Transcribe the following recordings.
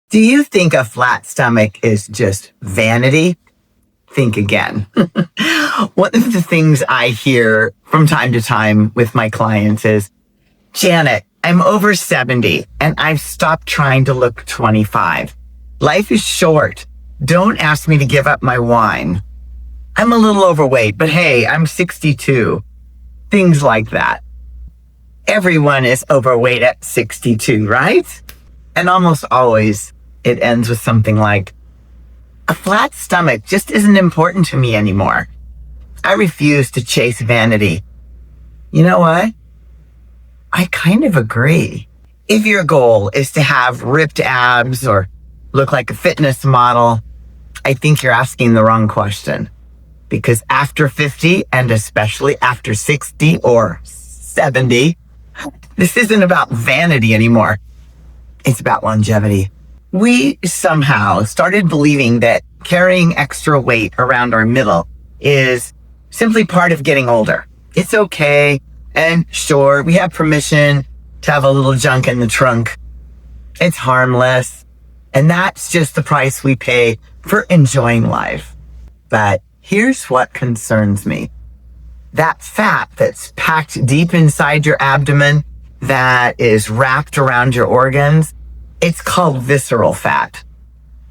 Do you think a flat stomach is just vanity? Think again. One of the things I hear from time to time with my clients is, Janet, I'm over 70 and I've stopped trying to look 25. Life is short. Don't ask me to give up my wine. I'm a little overweight, but hey, I'm 62. Things like that. Everyone is overweight at 62, right? And almost always it ends with something like, a flat stomach just isn't important to me anymore. I refuse to chase vanity. You know what? I kind of agree. If your goal is to have ripped abs or look like a fitness model, I think you're asking the wrong question. Because after 50, and especially after 60 or 70, this isn't about vanity anymore. It's about longevity. We somehow started believing that carrying extra weight around our middle is simply part of getting older. It's okay. And sure, we have permission to have a little junk in the trunk. It's harmless. And that's just the price we pay for enjoying life. But here's what concerns me. That fat that's packed deep inside your abdomen, that is wrapped around your organs, it's called visceral fat.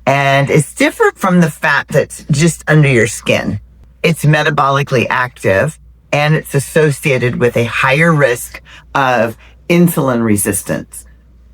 And it's different from the fat that's just under your skin. It's metabolically active and it's associated with a higher risk of insulin resistance,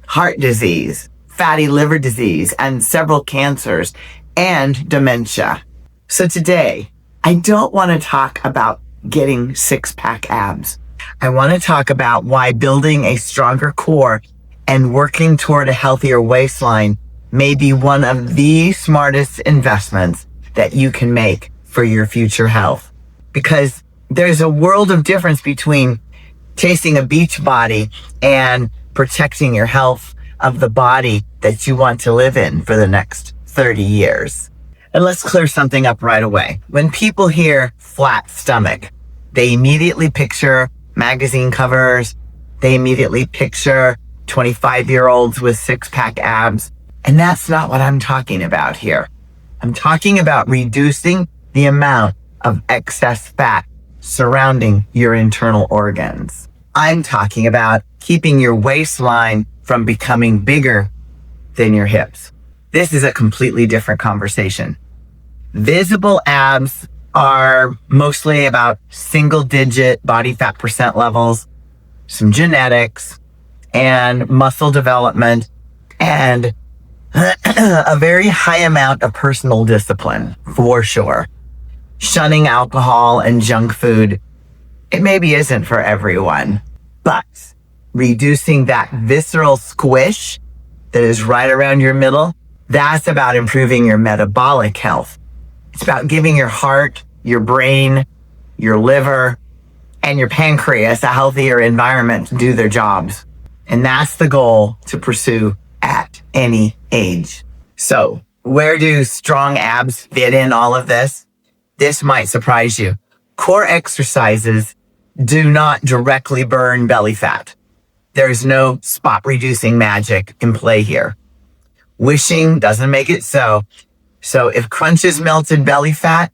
heart disease, fatty liver disease, and several cancers and dementia. So today, I don't want to talk about getting six-pack abs. I want to talk about why building a stronger core and working toward a healthier waistline may be one of the smartest investments that you can make for your future health. Because there's a world of difference between chasing a beach body and protecting your health of the body that you want to live in for the next 30 years. And let's clear something up right away. When people hear flat stomach, they immediately picture magazine covers. They immediately picture 25-year-olds with six-pack abs. And that's not what I'm talking about here. I'm talking about reducing the amount of excess fat surrounding your internal organs. I'm talking about keeping your waistline from becoming bigger than your hips. This is a completely different conversation. Visible abs are mostly about single-digit body fat percent levels, some genetics, and muscle development, and a very high amount of personal discipline, for sure. Shunning alcohol and junk food, it maybe isn't for everyone, but reducing that visceral squish that is right around your middle, that's about improving your metabolic health. It's about giving your heart, your brain, your liver, and your pancreas a healthier environment to do their jobs. And that's the goal to pursue at any age. So where do strong abs fit in all of this? This might surprise you. Core exercises do not directly burn belly fat. There's no spot reducing magic in play here. Wishing doesn't make it so. So if crunches melted belly fat,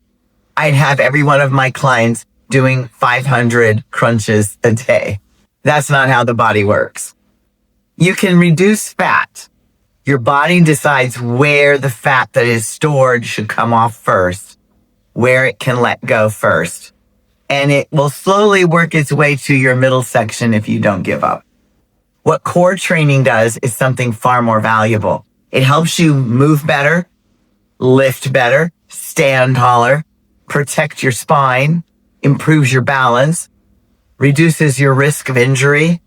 I'd have every one of my clients doing 500 crunches a day. That's not how the body works. You can reduce fat. Your body decides where the fat that is stored should come off first, where it can let go first. And it will slowly work its way to your middle section if you don't give up. What core training does is something far more valuable. It helps you move better, lift better, stand taller, protect your spine, improves your balance, reduces your risk of injury.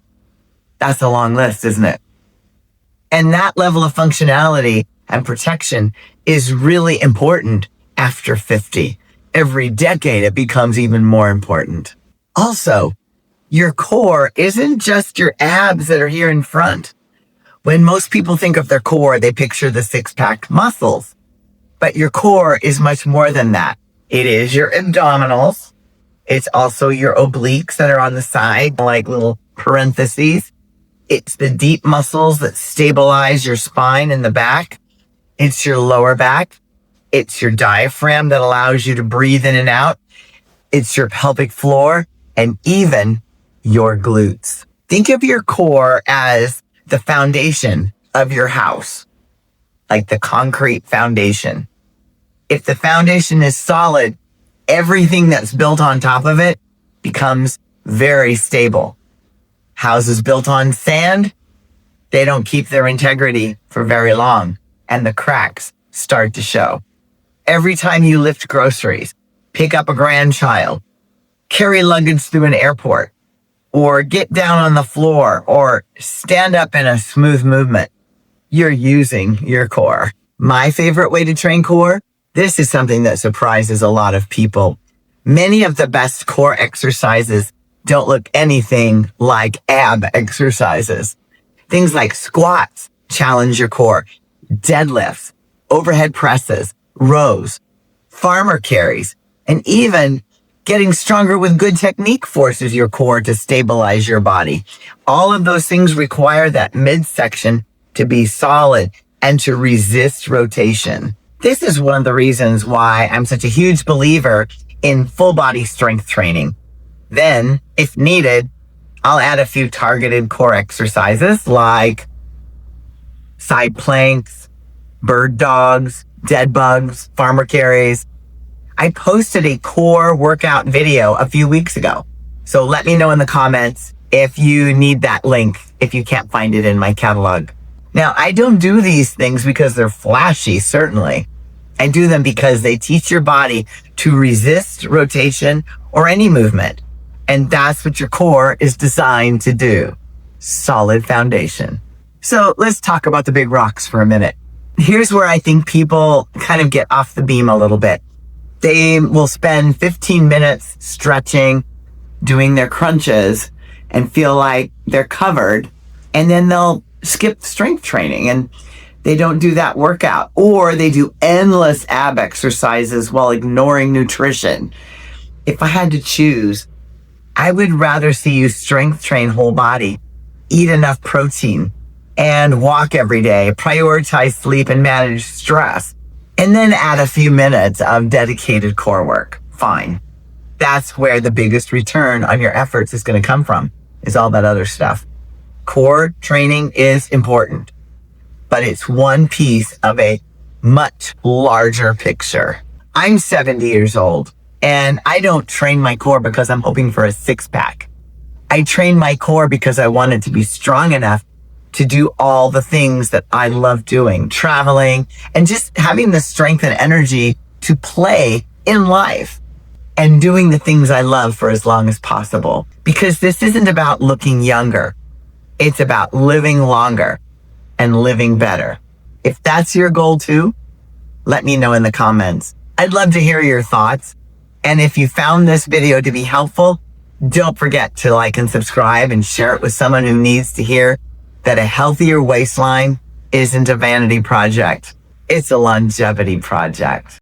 That's a long list, isn't it? And that level of functionality and protection is really important after 50. Every decade, it becomes even more important. Also, your core isn't just your abs that are here in front. When most people think of their core, they picture the six-pack muscles. But your core is much more than that. It is your abdominals. It's also your obliques that are on the side, like little parentheses. It's the deep muscles that stabilize your spine in the back. It's your lower back. It's your diaphragm that allows you to breathe in and out. It's your pelvic floor and even your glutes. Think of your core as the foundation of your house, like the concrete foundation. If the foundation is solid, everything that's built on top of it becomes very stable. Houses built on sand, they don't keep their integrity for very long, and the cracks start to show. Every time you lift groceries, pick up a grandchild, carry luggage through an airport, or get down on the floor, or stand up in a smooth movement, you're using your core. My favorite way to train core, this is something that surprises a lot of people. Many of the best core exercises don't look anything like ab exercises. Things like squats challenge your core, deadlifts, overhead presses, rows, farmer carries, and even getting stronger with good technique forces your core to stabilize your body. All of those things require that midsection to be solid and to resist rotation. This is one of the reasons why I'm such a huge believer in full body strength training. Then, if needed, I'll add a few targeted core exercises like side planks, bird dogs, dead bugs, farmer carries. I posted a core workout video a few weeks ago. So let me know in the comments if you need that link, if you can't find it in my catalog. Now, I don't do these things because they're flashy, certainly. I do them because they teach your body to resist rotation or any movement. And that's what your core is designed to do. Solid foundation. So let's talk about the big rocks for a minute. Here's where I think people kind of get off the beam a little bit. They will spend 15 minutes stretching, doing their crunches, and feel like they're covered. And then they'll skip strength training and they don't do that workout. Or they do endless ab exercises while ignoring nutrition. If I had to choose, I would rather see you strength train whole body, eat enough protein, and walk every day, prioritize sleep and manage stress, and then add a few minutes of dedicated core work. Fine. That's where the biggest return on your efforts is going to come from, is all that other stuff. Core training is important, but it's one piece of a much larger picture. I'm 70 years old, and I don't train my core because I'm hoping for a six-pack. I train my core because I want it to be strong enough to do all the things that I love doing, traveling, and just having the strength and energy to play in life and doing the things I love for as long as possible. Because this isn't about looking younger. It's about living longer and living better. If that's your goal too, let me know in the comments. I'd love to hear your thoughts. And if you found this video to be helpful, don't forget to like and subscribe and share it with someone who needs to hear that a healthier waistline isn't a vanity project. It's a longevity project.